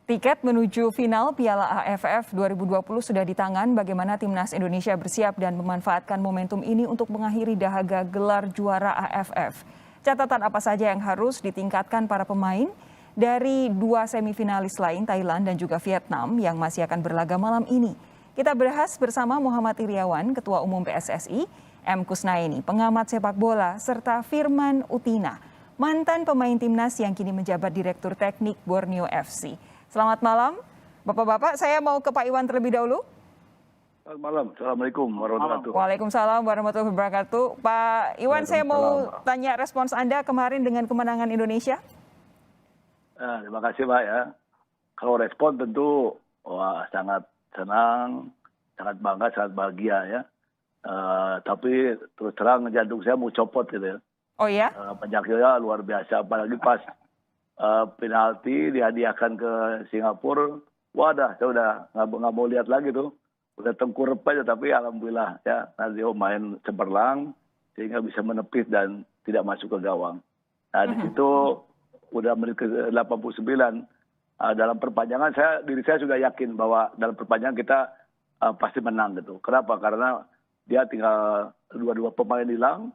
Tiket menuju final Piala AFF 2020 sudah di tangan. Bagaimana timnas Indonesia bersiap dan memanfaatkan momentum ini untuk mengakhiri dahaga gelar juara AFF. Catatan apa saja yang harus ditingkatkan para pemain dari dua semifinalis lain, Thailand dan juga Vietnam, yang masih akan berlaga malam ini. Kita bahas bersama Muhammad Iriawan, Ketua Umum PSSI, M. Kusnaini, pengamat sepak bola, serta Firman Utina, mantan pemain timnas yang kini menjabat Direktur Teknik Borneo FC. Selamat malam, Bapak-Bapak. Saya mau ke Pak Iwan terlebih dahulu. Selamat malam. Assalamualaikum warahmatullahi wabarakatuh. Waalaikumsalam warahmatullahi wabarakatuh. Pak Iwan, saya mau tanya respons Anda kemarin dengan kemenangan Indonesia. Terima kasih, Pak ya. Kalau respon tentu sangat senang, sangat bangga, sangat bahagia ya. Tapi terus terang jantung saya mau copot gitu ya. Oh ya? Penyakitnya luar biasa, apalagi pas penalti dihadiahkan ke Singapura. Wadah, saya udah nggak mau lihat lagi tuh. Udah tengkurap aja, tapi alhamdulillah ya Nadio main cemerlang sehingga bisa menepis dan tidak masuk ke gawang. Nah di situ udah menit ke 89. Dalam perpanjangan diri saya sudah yakin bahwa dalam perpanjangan kita pasti menang gitu. Kenapa? Karena dia tinggal dua pemain hilang,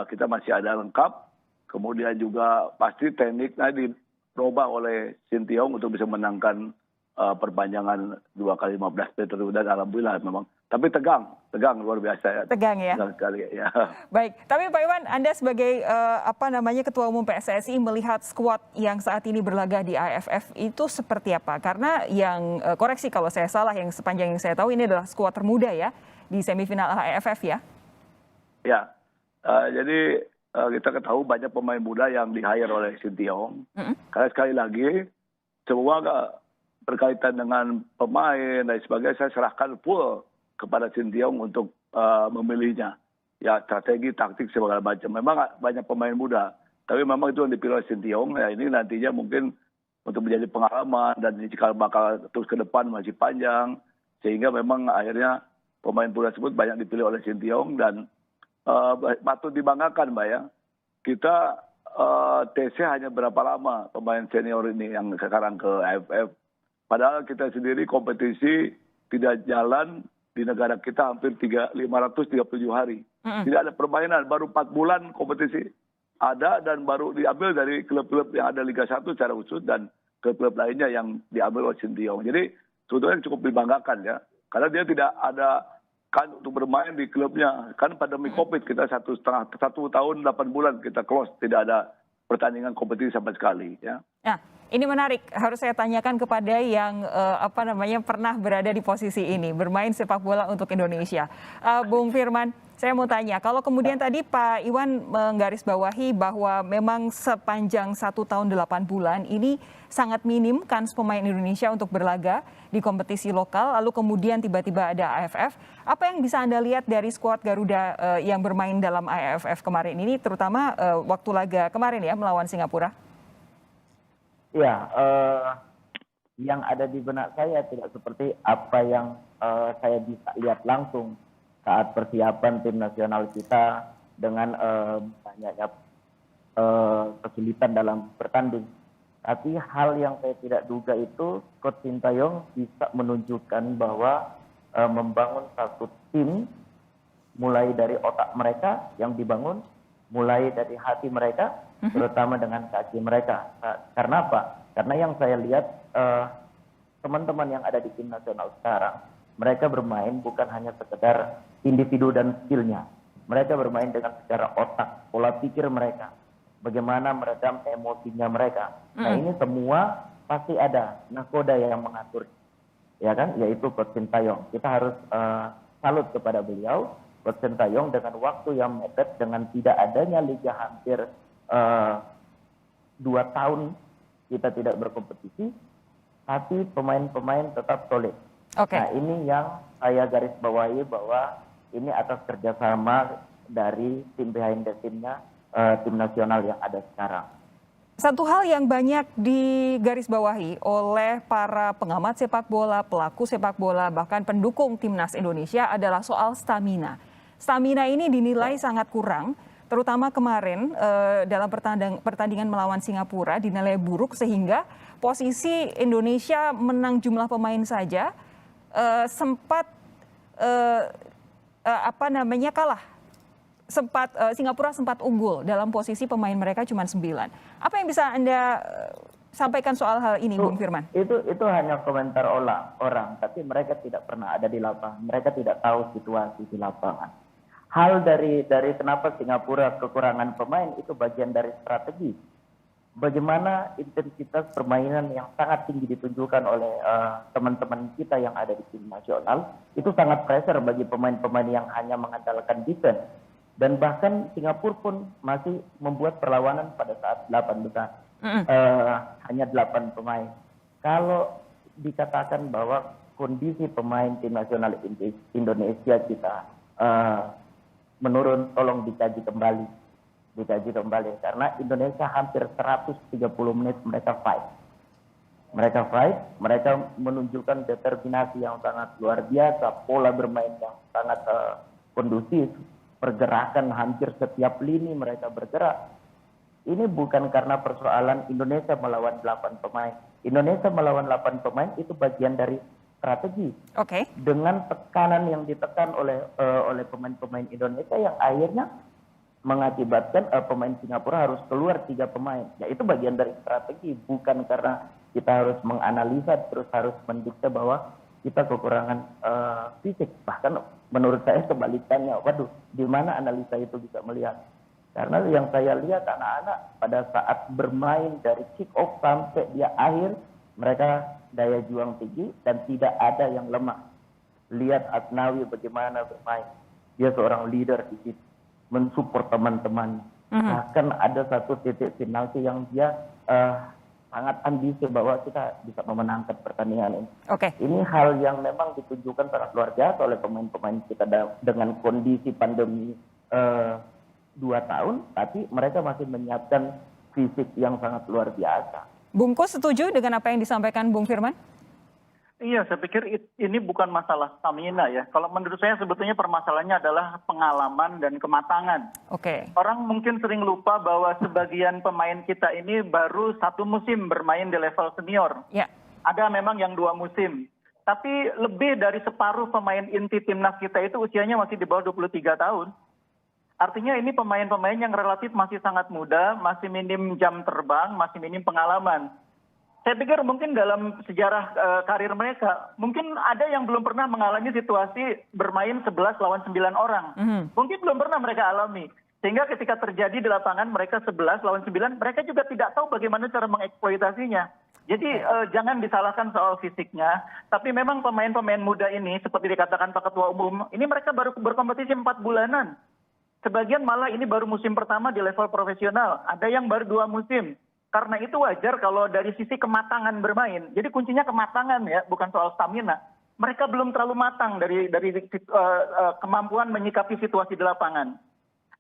kita masih ada lengkap. Kemudian juga pasti tekniknya dirubah oleh Sintayong untuk bisa menangkan perpanjangan 2x15 meter dan alhamdulillah memang. Tapi tegang luar biasa ya. Tegang ya. Tegang sekali ya. Baik, tapi Pak Iwan, Anda sebagai Ketua Umum PSSI melihat skuad yang saat ini berlaga di AFF itu seperti apa? Karena yang koreksi kalau saya salah, yang sepanjang yang saya tahu ini adalah skuad termuda ya di semifinal AFF ya. Ya, jadi kita ketahui banyak pemain muda yang di-hire oleh Sintayong. Karena sekali lagi semua berkaitan dengan pemain dan sebagainya saya serahkan full kepada Sintayong untuk memilihnya. Ya strategi, taktik segala macam. Memang banyak pemain muda, tapi memang itu yang dipilih oleh Sintayong. Ya ini nantinya mungkin untuk menjadi pengalaman dan jika bakal terus ke depan masih panjang, sehingga memang akhirnya pemain muda tersebut banyak dipilih oleh Sintayong dan patut dibanggakan, Mbak ya. Kita TC hanya berapa lama pemain senior ini yang sekarang ke AFF. Padahal kita sendiri kompetisi tidak jalan di negara kita hampir 537 hari. Tidak ada permainan, baru 4 bulan kompetisi ada dan baru diambil dari klub-klub yang ada Liga 1 secara khusus dan klub-klub lainnya yang diambil oleh Sintayong. Jadi sebetulnya cukup dibanggakan ya. Karena dia tidak ada kan untuk bermain di klubnya. Kan pandemi Covid kita 1 tahun 8 bulan kita close, tidak ada pertandingan kompetisi sama sekali ya. Nah, ini menarik, harus saya tanyakan kepada yang pernah berada di posisi ini, bermain sepak bola untuk Indonesia. Bung Firman, saya mau tanya, kalau kemudian tadi Pak Iwan menggarisbawahi bahwa memang sepanjang 1 tahun 8 bulan ini sangat minim kans pemain Indonesia untuk berlaga di kompetisi lokal, lalu kemudian tiba-tiba ada AFF. Apa yang bisa Anda lihat dari skuad Garuda yang bermain dalam AFF kemarin ini, terutama waktu laga kemarin ya melawan Singapura? Ya, yang ada di benak saya tidak seperti apa yang saya bisa lihat langsung saat persiapan tim nasional kita dengan banyaknya kesulitan dalam bertanding. Tapi hal yang saya tidak duga itu Coach Sintayong bisa menunjukkan bahwa membangun satu tim mulai dari otak mereka yang dibangun, mulai dari hati mereka, terutama dengan kaki mereka. Karena apa? Karena yang saya lihat teman-teman yang ada di tim nasional sekarang, mereka bermain bukan hanya sekedar individu dan skillnya. Mereka bermain dengan secara otak, pola pikir mereka, bagaimana meredam emosinya mereka. Nah ini semua pasti ada nakoda yang mengatur, ya kan? Yaitu Coach Sintayong. Kita harus salut kepada beliau. Coach Sintayong dengan waktu yang mepet, dengan tidak adanya liga hampir 2 tahun kita tidak berkompetisi, tapi pemain-pemain tetap solid. Nah ini yang saya garis bawahi bahwa ini atas kerjasama dari tim behind the scene-nya tim nasional yang ada sekarang. Satu hal yang banyak digarisbawahi oleh para pengamat sepak bola, pelaku sepak bola, bahkan pendukung timnas Indonesia adalah soal stamina. Stamina ini dinilai sangat kurang terutama kemarin dalam pertandingan melawan Singapura dinilai buruk sehingga posisi Indonesia menang jumlah pemain saja sempat kalah. Singapura sempat unggul dalam posisi pemain mereka cuma 9. Apa yang bisa Anda sampaikan soal hal ini, Bung Firman? Itu hanya komentar orang, tapi mereka tidak pernah ada di lapangan. Mereka tidak tahu situasi di lapangan. Hal dari kenapa Singapura kekurangan pemain itu bagian dari strategi. Bagaimana intensitas permainan yang sangat tinggi ditunjukkan oleh teman-teman kita yang ada di tim nasional, itu sangat pressure bagi pemain-pemain yang hanya mengandalkan defense. Dan bahkan Singapura pun masih membuat perlawanan pada saat 8 besar. Hanya 8 pemain. Kalau dikatakan bahwa kondisi pemain tim nasional Indonesia kita menurun, tolong dikaji kembali. Karena Indonesia hampir 130 menit mereka fight. Mereka menunjukkan determinasi yang sangat luar biasa, pola bermain yang sangat kondusif. Pergerakan hampir setiap lini mereka bergerak. Ini bukan karena persoalan Indonesia melawan 8 pemain. Indonesia melawan 8 pemain itu bagian dari strategi. Oke. Dengan tekanan yang ditekan oleh pemain-pemain Indonesia yang akhirnya mengakibatkan pemain Singapura harus keluar 3 pemain. Ya itu bagian dari strategi, bukan karena kita harus menganalisa terus harus mendikte bahwa kita kekurangan fisik. Bahkan menurut saya kebalikannya. Waduh, di mana analisa itu bisa melihat? Karena yang saya lihat anak-anak pada saat bermain dari kick off sampai dia akhir, mereka daya juang tinggi dan tidak ada yang lemah. Lihat Asnawi bagaimana bermain. Dia seorang leader di situ, mensupport teman-teman. Bahkan ada satu titik penalti yang dia sangat ambisi bahwa kita bisa memenangkan pertandingan ini. Ini hal yang memang ditunjukkan sangat luar biasa oleh pemain-pemain kita dengan kondisi pandemi 2 tahun, tapi mereka masih menyiapkan fisik yang sangat luar biasa. Bungkus setuju dengan apa yang disampaikan Bung Firman? Iya, saya pikir ini bukan masalah stamina ya. Kalau menurut saya sebetulnya permasalahannya adalah pengalaman dan kematangan. Orang mungkin sering lupa bahwa sebagian pemain kita ini baru 1 musim bermain di level senior. Ada memang yang 2 musim. Tapi lebih dari separuh pemain inti timnas kita itu usianya masih di bawah 23 tahun. Artinya ini pemain-pemain yang relatif masih sangat muda, masih minim jam terbang, masih minim pengalaman. Saya pikir mungkin dalam sejarah karir mereka, mungkin ada yang belum pernah mengalami situasi bermain 11 lawan 9 orang. Mungkin belum pernah mereka alami. Sehingga ketika terjadi di lapangan mereka 11 lawan 9, mereka juga tidak tahu bagaimana cara mengeksploitasinya. Jadi jangan disalahkan soal fisiknya, tapi memang pemain-pemain muda ini, seperti dikatakan Pak Ketua Umum, ini mereka baru berkompetisi 4 bulanan. Sebagian malah ini baru musim pertama di level profesional, ada yang baru 2 musim. Karena itu wajar kalau dari sisi kematangan bermain. Jadi kuncinya kematangan ya, bukan soal stamina. Mereka belum terlalu matang dari kemampuan menyikapi situasi di lapangan.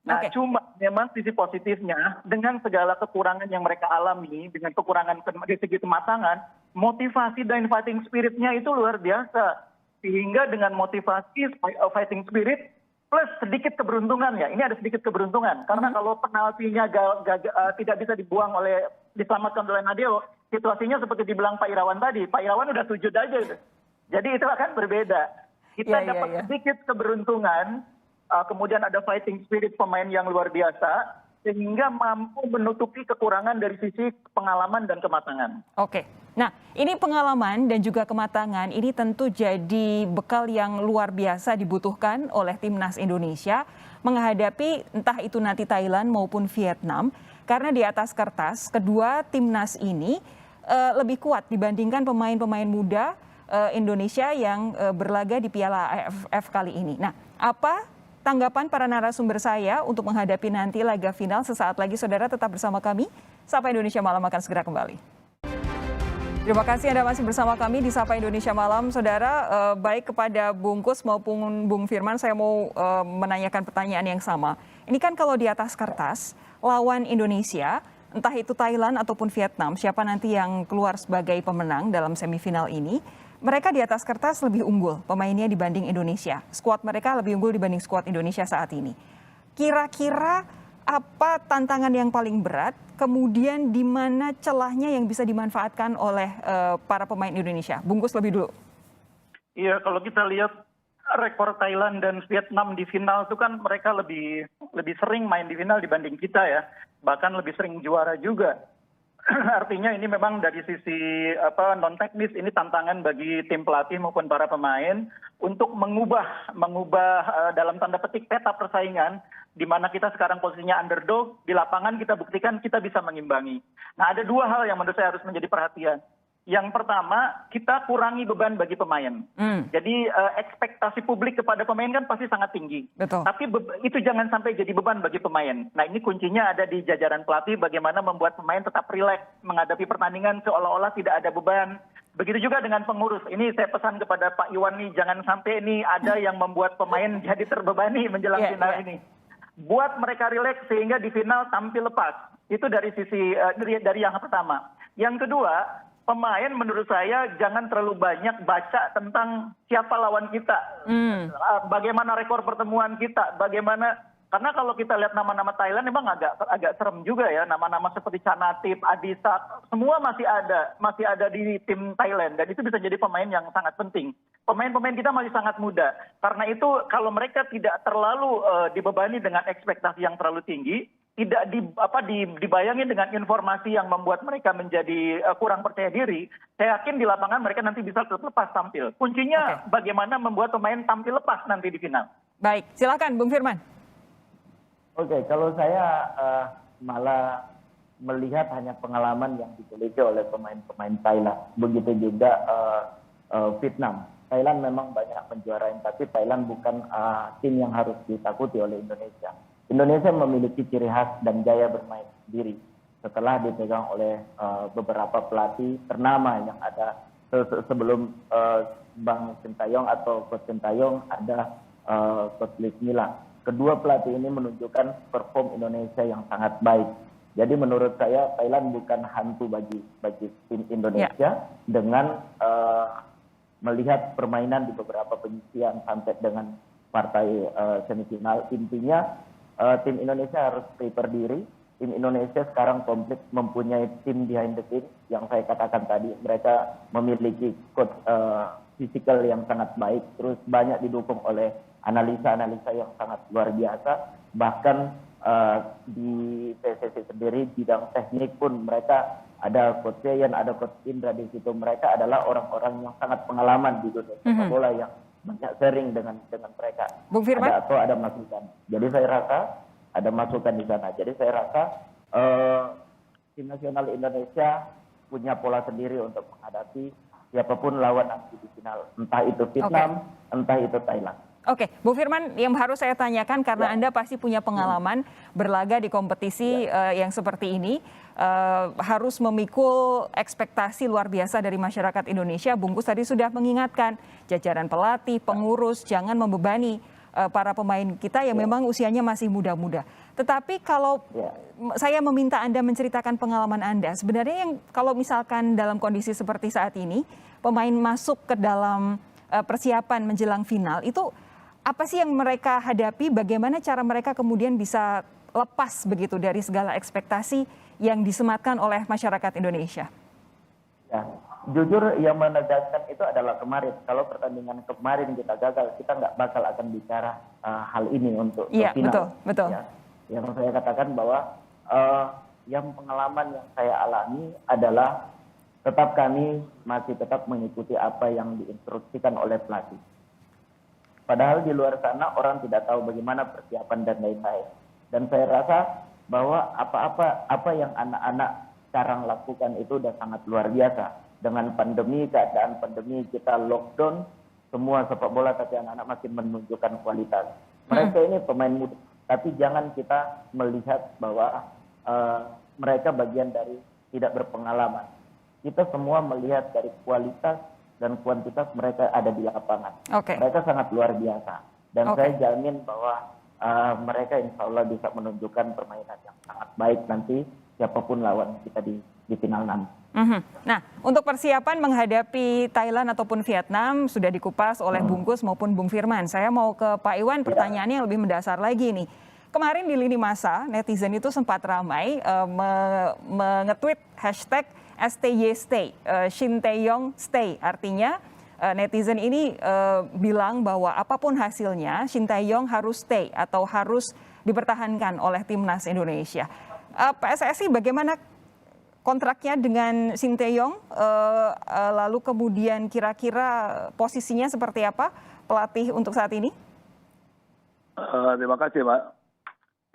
Nah, cuma memang sisi positifnya dengan segala kekurangan yang mereka alami, dengan kekurangan dari segi kematangan, motivasi dan fighting spiritnya itu luar biasa. Sehingga dengan motivasi fighting spirit plus sedikit keberuntungan ya, ini ada sedikit keberuntungan. Karena kalau penaltinya tidak bisa diselamatkan oleh Nadeo, situasinya seperti dibilang Pak Irawan tadi. Pak Irawan udah sujud aja itu. Jadi itu akan berbeda. Kita dapat sedikit keberuntungan, kemudian ada fighting spirit pemain yang luar biasa, sehingga mampu menutupi kekurangan dari sisi pengalaman dan kematangan. Nah, ini pengalaman dan juga kematangan ini tentu jadi bekal yang luar biasa dibutuhkan oleh timnas Indonesia menghadapi entah itu nanti Thailand maupun Vietnam. Karena di atas kertas, kedua timnas ini lebih kuat dibandingkan pemain-pemain muda Indonesia yang berlaga di Piala AFF kali ini. Nah, apa tanggapan para narasumber saya untuk menghadapi nanti laga final? Sesaat lagi saudara tetap bersama kami. Sapa Indonesia Malam akan segera kembali. Terima kasih Anda masih bersama kami di Sapa Indonesia Malam. Saudara, baik kepada Bungkus maupun Bung Firman, saya mau menanyakan pertanyaan yang sama. Ini kan kalau di atas kertas, lawan Indonesia, entah itu Thailand ataupun Vietnam, siapa nanti yang keluar sebagai pemenang dalam semifinal ini, mereka di atas kertas lebih unggul pemainnya dibanding Indonesia. Skuad mereka lebih unggul dibanding skuad Indonesia saat ini. Kira-kira apa tantangan yang paling berat, kemudian di mana celahnya yang bisa dimanfaatkan oleh para pemain Indonesia? Bungkus lebih dulu. Iya, kalau kita lihat rekor Thailand dan Vietnam di final itu kan mereka lebih sering main di final dibanding kita ya, bahkan lebih sering juara juga. Artinya ini memang dari sisi non teknis ini tantangan bagi tim pelatih maupun para pemain untuk mengubah dalam tanda petik peta persaingan di mana kita sekarang posisinya underdog, di lapangan kita buktikan kita bisa mengimbangi. Nah, ada dua hal yang menurut saya harus menjadi perhatian. Yang pertama, kita kurangi beban bagi pemain. Jadi ekspektasi publik kepada pemain kan pasti sangat tinggi. Betul. Tapi itu jangan sampai jadi beban bagi pemain. Nah, ini kuncinya ada di jajaran pelatih bagaimana membuat pemain tetap rileks menghadapi pertandingan seolah-olah tidak ada beban. Begitu juga dengan pengurus. Ini saya pesan kepada Pak Iwan nih, jangan sampai ini ada yang membuat pemain jadi terbebani menjelang final ini. Buat mereka rileks sehingga di final tampil lepas. Itu dari sisi dari yang pertama. Yang kedua, pemain menurut saya jangan terlalu banyak baca tentang siapa lawan kita, bagaimana rekor pertemuan kita, karena kalau kita lihat nama-nama Thailand memang agak serem juga ya, nama-nama seperti Chanatip, Adisak, semua masih ada di tim Thailand dan itu bisa jadi pemain yang sangat penting. Pemain-pemain kita masih sangat muda, karena itu kalau mereka tidak terlalu dibebani dengan ekspektasi yang terlalu tinggi, tidak dibayangin dengan informasi yang membuat mereka menjadi kurang percaya diri, saya yakin di lapangan mereka nanti bisa lepas tampil. Kuncinya bagaimana membuat pemain tampil lepas nanti di final. Baik, silakan Bung Firman. Oke, kalau saya malah melihat hanya pengalaman yang dimiliki oleh pemain-pemain Thailand. Begitu juga Vietnam. Thailand memang banyak menjuarain, tapi Thailand bukan tim yang harus ditakuti oleh Indonesia. Indonesia memiliki ciri khas dan gaya bermain sendiri setelah dipegang oleh beberapa pelatih ternama yang ada sebelum Bang Sintayong atau Coach Sintayong ada Coach Lee Mila. Kedua pelatih ini menunjukkan perform Indonesia yang sangat baik. Jadi menurut saya Thailand bukan hantu bagi tim Indonesia dengan melihat permainan di beberapa penyisian sampai dengan partai semifinal. Intinya tim Indonesia harus prepare diri. Tim Indonesia sekarang komplit mempunyai tim behind the scene yang saya katakan tadi. Mereka memiliki coach physical yang sangat baik, terus banyak didukung oleh analisa-analisa yang sangat luar biasa. Bahkan di PSSI sendiri bidang teknik pun mereka ada coach Jayan, ada coach Indra di situ. Mereka adalah orang-orang yang sangat pengalaman di dunia sepak bola yang banyak sharing dengan mereka. Bung Firman? Ada masukan. Jadi saya rasa ada masukan di sana. Jadi saya rasa tim nasional Indonesia punya pola sendiri untuk menghadapi siapapun lawan nanti di final. Entah itu Vietnam, entah itu Thailand. Oke, Bu Firman, yang harus saya tanyakan karena Anda pasti punya pengalaman berlaga di kompetisi yang seperti ini, harus memikul ekspektasi luar biasa dari masyarakat Indonesia. Bungkus tadi sudah mengingatkan jajaran pelatih, pengurus, jangan membebani para pemain kita yang memang usianya masih muda-muda. Tetapi kalau saya meminta Anda menceritakan pengalaman Anda, sebenarnya yang kalau misalkan dalam kondisi seperti saat ini, pemain masuk ke dalam persiapan menjelang final, itu apa sih yang mereka hadapi, bagaimana cara mereka kemudian bisa lepas begitu dari segala ekspektasi yang disematkan oleh masyarakat Indonesia? Ya, jujur yang menegaskan itu adalah kemarin. Kalau pertandingan kemarin kita gagal, kita nggak bakal akan bicara hal ini untuk final. Betul. Ya, yang saya katakan bahwa yang pengalaman yang saya alami adalah kami masih tetap mengikuti apa yang diinstruksikan oleh pelatih. Padahal di luar sana orang tidak tahu bagaimana persiapan dan lain-lain. Dan saya rasa bahwa apa yang anak-anak sekarang lakukan itu sudah sangat luar biasa. Dengan keadaan pandemi kita lockdown, semua sepak bola tapi anak-anak masih menunjukkan kualitas. Mereka ini pemain muda, tapi jangan kita melihat bahwa mereka bagian dari tidak berpengalaman. Kita semua melihat dari kualitas dan kuantitas mereka ada di lapangan. Mereka sangat luar biasa. Dan saya jamin bahwa mereka insya Allah bisa menunjukkan permainan yang sangat baik nanti siapapun lawan kita di final nanti. Nah, untuk persiapan menghadapi Thailand ataupun Vietnam sudah dikupas oleh Bungkus maupun Bung Firman. Saya mau ke Pak Iwan, pertanyaannya yang lebih mendasar lagi nih. kemarin di lini masa netizen itu sempat ramai mengetweet hashtag STYStay, Shin Tae-yong stay. Artinya netizen ini bilang bahwa apapun hasilnya Shin Tae-yong harus stay atau harus dipertahankan oleh timnas Indonesia. PSSI bagaimana kontraknya dengan Shin Tae-yong? Lalu kemudian kira-kira posisinya seperti apa pelatih untuk saat ini? Terima kasih, Mbak.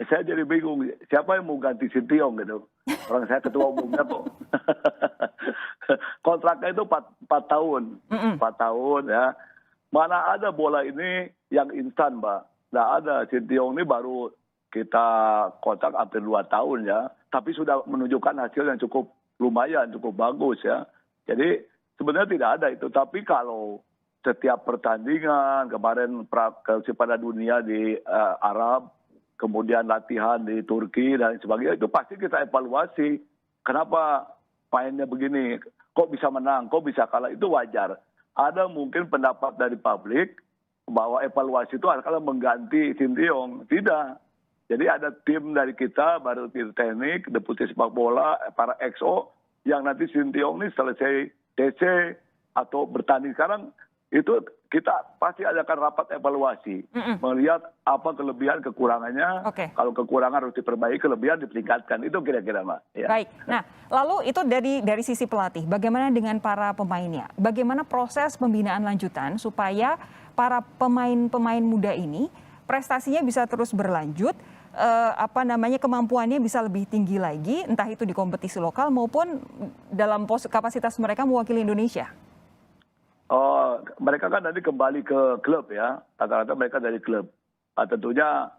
Saya jadi bingung, siapa yang mau ganti Shin Tae-yong gitu? Orang saya ketua umumnya kok. Kontraknya itu 4 tahun. 4 tahun ya. Mana ada bola ini yang instan, Mbak. Nggak ada. Shin Tae-yong ini baru kita kontrak hampir 2 tahun ya. Tapi sudah menunjukkan hasil yang cukup lumayan, cukup bagus ya. Jadi sebenarnya tidak ada itu. Tapi kalau setiap pertandingan, kemarin pada dunia di Arab, kemudian latihan di Turki dan sebagainya, itu pasti kita evaluasi. Kenapa mainnya begini? Kok bisa menang? Kok bisa kalah? Itu wajar. Ada mungkin pendapat dari publik bahwa evaluasi itu akan mengganti Shin Tae-yong. Tidak. Jadi ada tim dari kita, baru tim teknik, deputi sepak bola, para XO, yang nanti Shin Tae-yong ini selesai TC atau bertanding sekarang, itu kita pasti adakan rapat evaluasi. Melihat apa kelebihan, kekurangannya. Kalau kekurangan harus diperbaiki, kelebihan ditingkatkan. Itu kira-kira, Mbak. Ya. Baik. Nah, lalu itu dari sisi pelatih. Bagaimana dengan para pemainnya? Bagaimana proses pembinaan lanjutan supaya para pemain-pemain muda ini prestasinya bisa terus berlanjut, kemampuannya bisa lebih tinggi lagi, entah itu di kompetisi lokal maupun dalam kapasitas mereka mewakili Indonesia? Mereka kan nanti kembali ke klub ya, rata-rata mereka dari klub. Tentunya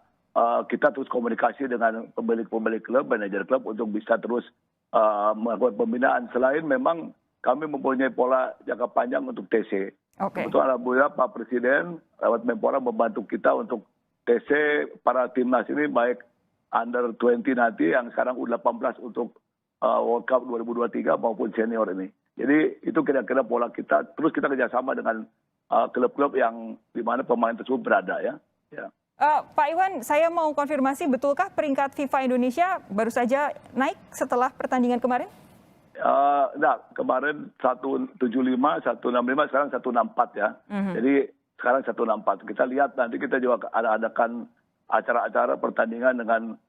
kita terus komunikasi dengan pemilik klub, manajer klub untuk bisa terus melakukan pembinaan. Selain memang kami mempunyai pola jangka panjang untuk TC. Betul, alhamdulillah Pak Presiden lewat Menpora membantu kita untuk TC para timnas ini, baik under 20 nanti yang sekarang U18 untuk World Cup 2023 maupun senior ini. Jadi itu kira-kira pola kita. Terus kita kerjasama dengan klub-klub yang di mana pemain tersebut berada ya. Pak Iwan, saya mau konfirmasi, betulkah peringkat FIFA Indonesia baru saja naik setelah pertandingan kemarin? Kemarin 175, 165, sekarang 164 ya. Jadi sekarang 164. Kita lihat nanti kita juga adakan acara-acara pertandingan dengan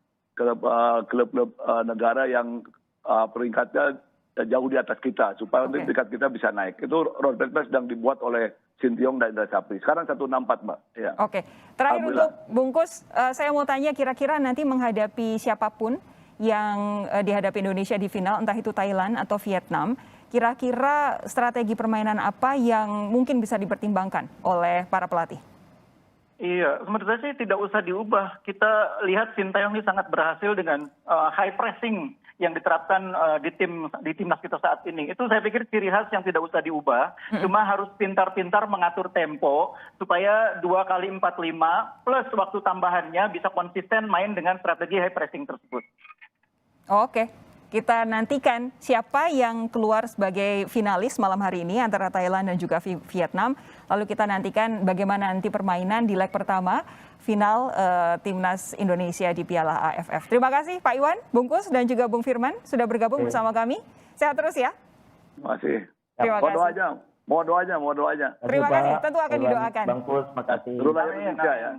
klub-klub negara yang peringkatnya jauh di atas kita, supaya peringkat kita bisa naik. Itu roadmap sedang dibuat oleh Shin Tae-yong dan Indra Sapri. Sekarang 164, Mbak. Ya. Terakhir untuk bungkus, saya mau tanya kira-kira nanti menghadapi siapapun yang dihadapi Indonesia di final, entah itu Thailand atau Vietnam, kira-kira strategi permainan apa yang mungkin bisa dipertimbangkan oleh para pelatih? Iya, menurut saya sih tidak usah diubah. Kita lihat Shin Tae-yong ini sangat berhasil dengan high pressing yang diterapkan di timnas kita saat ini. Itu saya pikir ciri khas yang tidak usah diubah. Cuma harus pintar-pintar mengatur tempo supaya 2x45 plus waktu tambahannya bisa konsisten main dengan strategi high pressing tersebut. Kita nantikan siapa yang keluar sebagai finalis malam hari ini antara Thailand dan juga Vietnam. Lalu kita nantikan bagaimana nanti permainan di leg pertama final timnas Indonesia di Piala AFF. Terima kasih Pak Iwan, Bungkus dan juga Bung Firman sudah bergabung bersama kami. Sehat terus ya. Terima kasih. Terima kasih. Mohon doanya. Terima kasih, tentu akan didoakan. Bungkus, makasih. Indonesia ya.